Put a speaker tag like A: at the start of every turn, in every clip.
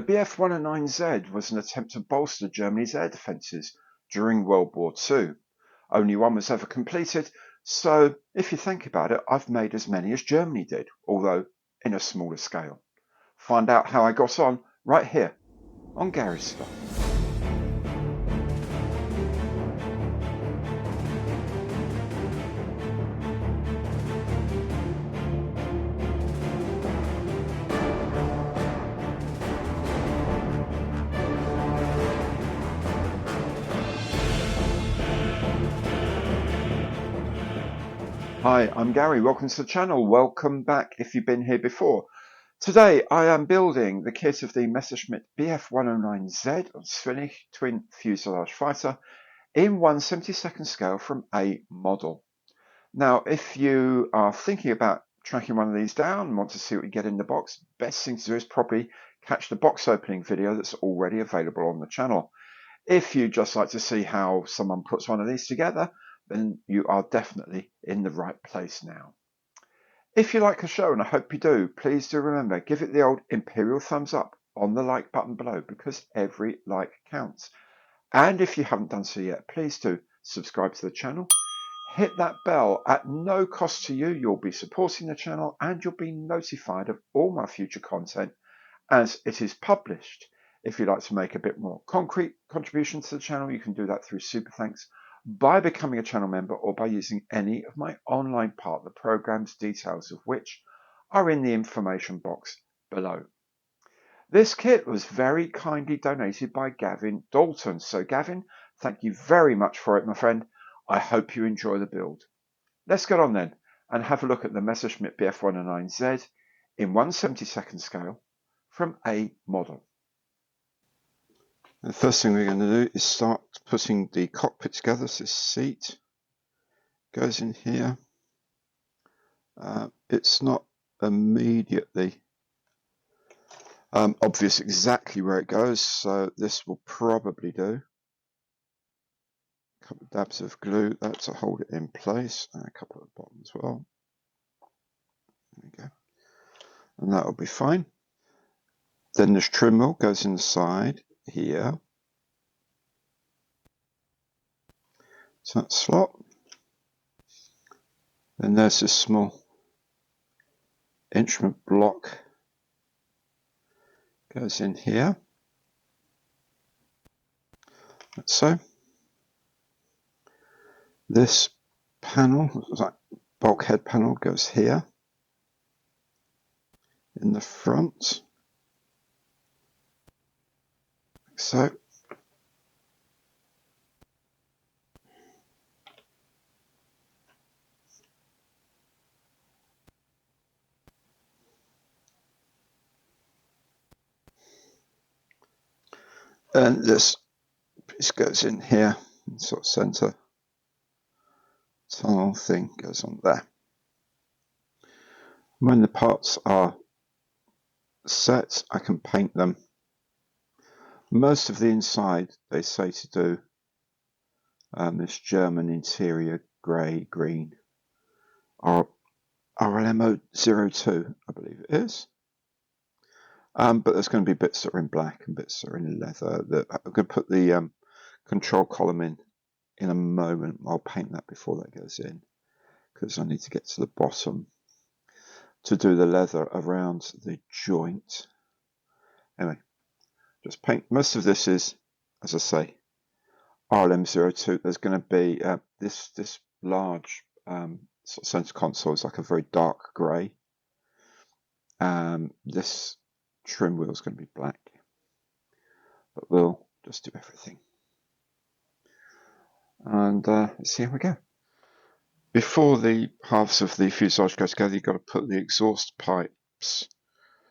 A: The Bf-109Z was an attempt to bolster Germany's air defences during World War II. Only one was ever completed, so if you think about it, I've made as many as Germany did, although in a smaller scale. Find out how I got on right here on Gary's Stuff. Hi, I'm Gary. Welcome to the channel. Welcome back if you've been here before. Today I am building the kit of the Messerschmitt Bf-109Z Zwilling twin fuselage fighter in 1/72nd scale from A model. Now, if you are thinking about tracking one of these down and want to see what you get in the box, best thing to do is probably catch the box opening video that's already available on the channel. If you'd just like to see how someone puts one of these together, then you are definitely in the right place now. If you like the show, and I hope you do, please do remember, give it the old imperial thumbs up on the like button below, because every like counts. And if you haven't done so yet, please do subscribe to the channel. Hit that bell at no cost to you. You'll be supporting the channel and you'll be notified of all my future content as it is published. If you'd like to make a bit more concrete contribution to the channel, you can do that through Super Thanks, by becoming a channel member, or by using any of my online partner programs, details of which are in the information box below. This kit was very kindly donated by Gavin Dalton. So Gavin, thank you very much for it, my friend. I hope you enjoy the build. Let's get on then and have a look at the Messerschmitt Bf-109Z in 1/72nd scale from A model. The first thing we're going to do is start putting the cockpit together. So this seat goes in here. It's not immediately obvious exactly where it goes, so this will probably do. A couple of dabs of glue that to hold it in place, and a couple at the bottom as well. There we go. And that will be fine. Then this trim wheel goes inside here. So that slot. Then there's this small instrument block. Goes in here. Like so. This panel, like bulkhead panel, goes here in the front. Like so. And this piece goes in here, sort of center tunnel thing goes on there. When the parts are set, I can paint them. Most of the inside they say to do this German interior grey green, or RLMO02, I believe it is. But there's going to be bits that are in black and bits that are in leather. I'm going to put the control column in a moment. I'll paint that before that goes in, because I need to get to the bottom to do the leather around the joint. Anyway, just paint. Most of this is, as I say, RLM02. There's going to be this large sort of center console is like a very dark grey. This trim wheel is going to be black, but we'll just do everything. And let's see how we go. Before the halves of the fuselage go together, you've got to put the exhaust pipes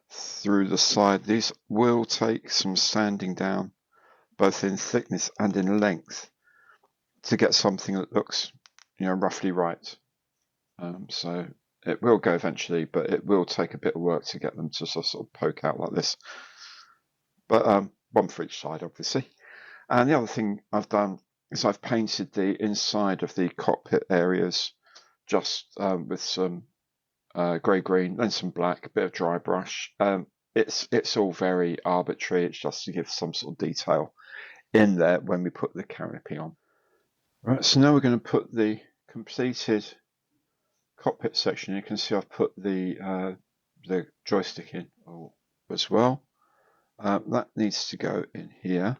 A: through the side. These will take some sanding down, both in thickness and in length, to get something that looks, roughly right. So it will go eventually, but it will take a bit of work to get them to sort of poke out like this. But one for each side, obviously. And the other thing I've done is I've painted the inside of the cockpit areas just with some grey-green, then some black, a bit of dry brush. it's all very arbitrary. It's just to give some sort of detail in there when we put the canopy on. Right, so now we're going to put the completed cockpit section. You can see I've put the joystick in as well. That needs to go in here.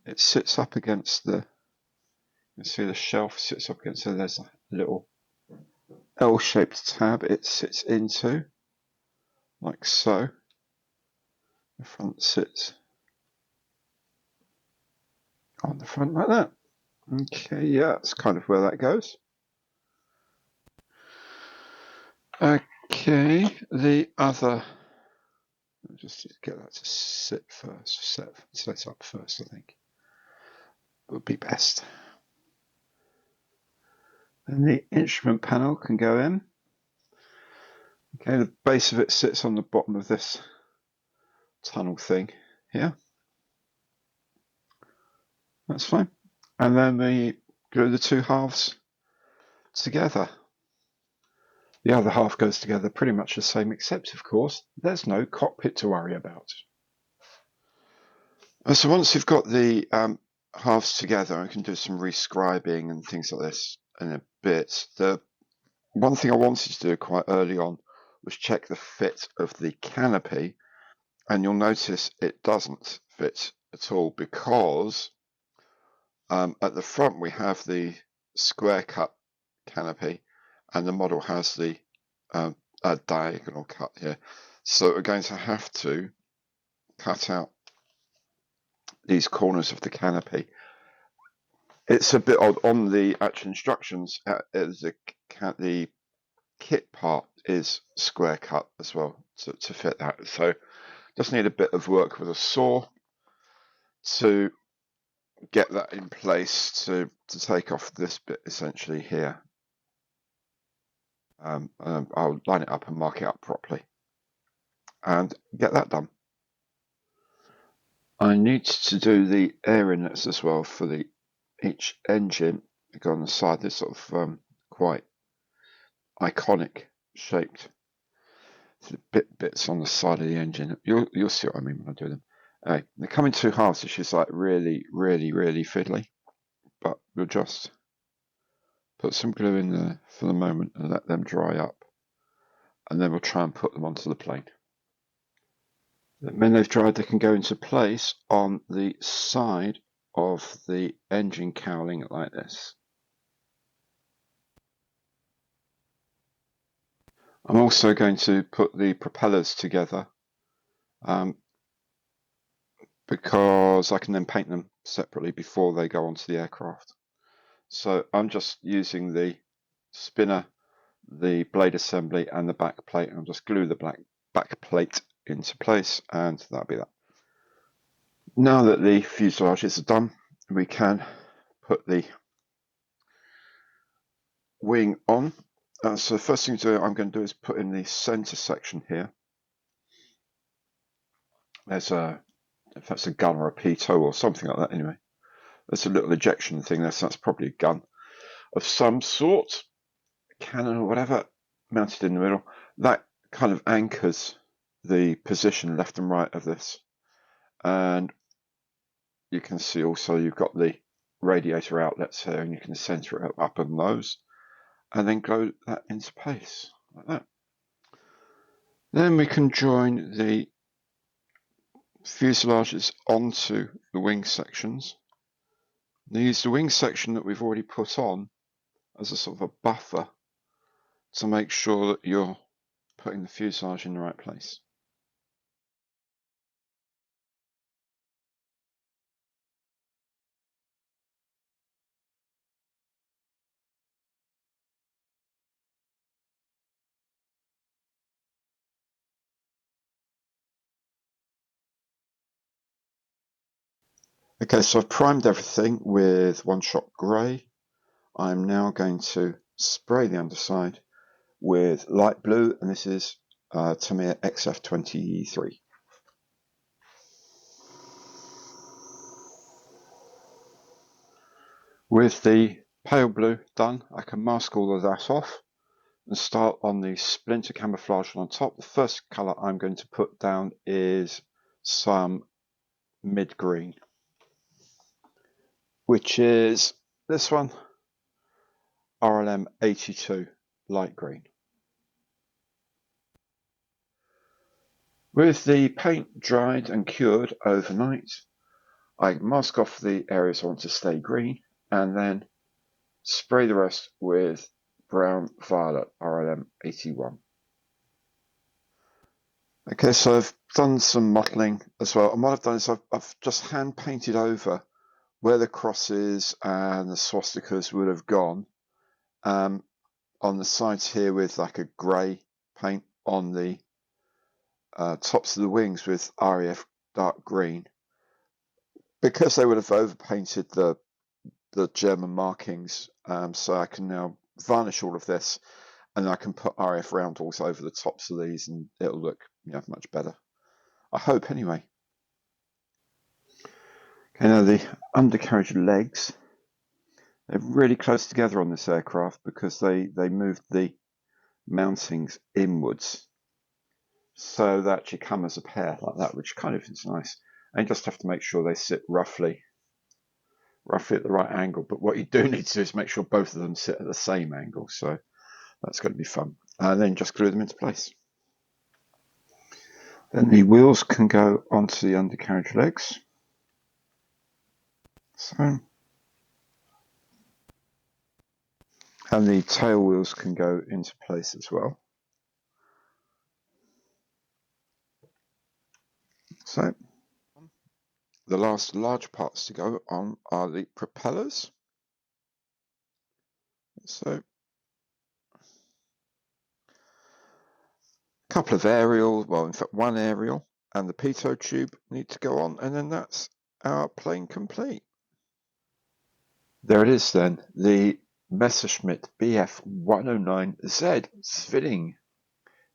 A: It sits up against the, you can see the shelf sits up against, so there's a little L-shaped tab it sits into, like so. The front sits on the front like that. Okay, yeah, that's kind of where that goes. Okay, the other, just get that to sit first, set up first, I think would be best. And the instrument panel can go in. Okay, the base of it sits on the bottom of this tunnel thing here. That's fine. And then we glue the two halves together. The other half goes together pretty much the same, except of course there's no cockpit to worry about. So once you've got the halves together, I can do some rescribing and things like this in a bit. The one thing I wanted to do quite early on was check the fit of the canopy, and you'll notice it doesn't fit at all, because at the front we have the square cut canopy and the model has the a diagonal cut here, so we're going to have to cut out these corners of the canopy. It's a bit odd on the actual instructions. The kit part is square cut as well to fit that, so just need a bit of work with a saw to get that in place to take off this bit essentially here. I'll line it up and mark it up properly and get that done. I need to do the air inlets as well for each engine. Go on the side. This sort of quite iconic shaped bits on the side of the engine. You'll see what I mean when I do them. They come in two halves, which is like really fiddly, but we'll just put some glue in there for the moment and let them dry up, and then we'll try and put them onto the plane. When they've dried, they can go into place on the side of the engine cowling like this. I'm also going to put the propellers together because I can then paint them separately before they go onto the aircraft. So I'm just using the spinner, the blade assembly and the back plate, and I'll just glue the back plate into place, and that'll be that. Now that the fuselages are done, we can put the wing on. So the first thing I'm going to do is put in the center section here. There's if that's a gun or a pitot or something like that anyway. There's a little ejection thing there, so that's probably a gun of some sort, a cannon or whatever, mounted in the middle. That kind of anchors the position left and right of this. And you can see also you've got the radiator outlets here, and you can center it up on those and then glue that into place like that. Then we can join the fuselages onto the wing sections. Now use the wing section that we've already put on as a sort of a buffer to make sure that you're putting the fuselage in the right place. Okay, so I've primed everything with one-shot grey. I'm now going to spray the underside with light blue, and this is Tamiya XF23. With the pale blue done, I can mask all of that off and start on the splinter camouflage on top. The first colour I'm going to put down is some mid-green, which is this one, RLM 82 light green. With the paint dried and cured overnight, I mask off the areas I want to stay green and then spray the rest with brown violet RLM 81. Okay, so I've done some modelling as well, and what I've done is I've just hand painted over where the crosses and the swastikas would have gone on the sides here with like a grey paint, on the tops of the wings with REF dark green, because they would have overpainted the German markings. So I can now varnish all of this, and I can put RF roundels over the tops of these, and it'll look much better. I hope, anyway. Okay, now the undercarriage legs, they're really close together on this aircraft because they moved the mountings inwards, so that you come as a pair like that, which kind of is nice. And you just have to make sure they sit roughly at the right angle. But what you do need to do is make sure both of them sit at the same angle. So that's going to be fun. And then just glue them into place. Then the wheels can go onto the undercarriage legs. So, and the tail wheels can go into place as well. So the last large parts to go on are the propellers. So a couple of aerial, well, in fact one aerial, and the pitot tube need to go on, and then that's our plane complete. There it is then, the Messerschmitt Bf-109Z Zwilling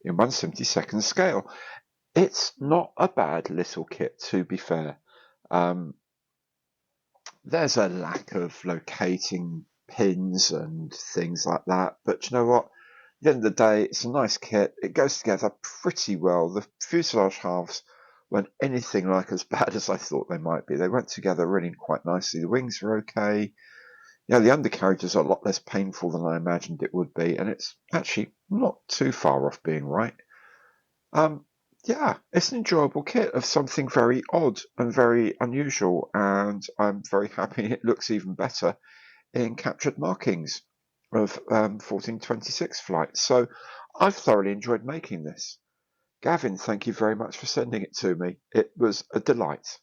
A: in 1/72nd scale. It's not a bad little kit, to be fair. There's a lack of locating pins and things like that, but you know what? At the end of the day, it's a nice kit. It goes together pretty well. The fuselage halves weren't anything like as bad as I thought they might be. They went together really quite nicely. The wings are okay. Yeah, the undercarriage is a lot less painful than I imagined it would be, and it's actually not too far off being right. Yeah, it's an enjoyable kit of something very odd and very unusual, and I'm very happy it looks even better in captured markings of 1426 flights. So I've thoroughly enjoyed making this. Gavin, thank you very much for sending it to me. It was a delight.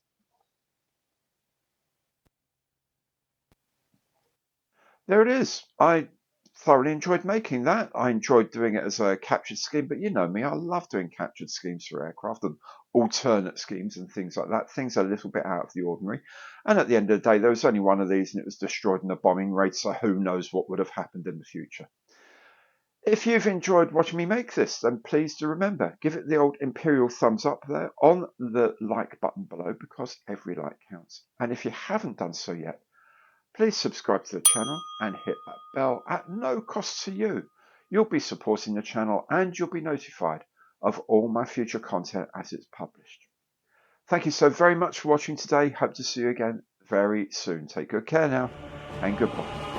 A: There it is. I thoroughly enjoyed making that. I enjoyed doing it as a captured scheme, but you know me, I love doing captured schemes for aircraft and alternate schemes and things like that. Things are a little bit out of the ordinary. And at the end of the day, there was only one of these and it was destroyed in a bombing raid, so who knows what would have happened in the future. If you've enjoyed watching me make this, then please do remember, give it the old imperial thumbs up there on the like button below, because every like counts. And if you haven't done so yet, please subscribe to the channel and hit that bell at no cost to you. You'll be supporting the channel and you'll be notified of all my future content as it's published. Thank you so very much for watching today. Hope to see you again very soon. Take good care now and goodbye.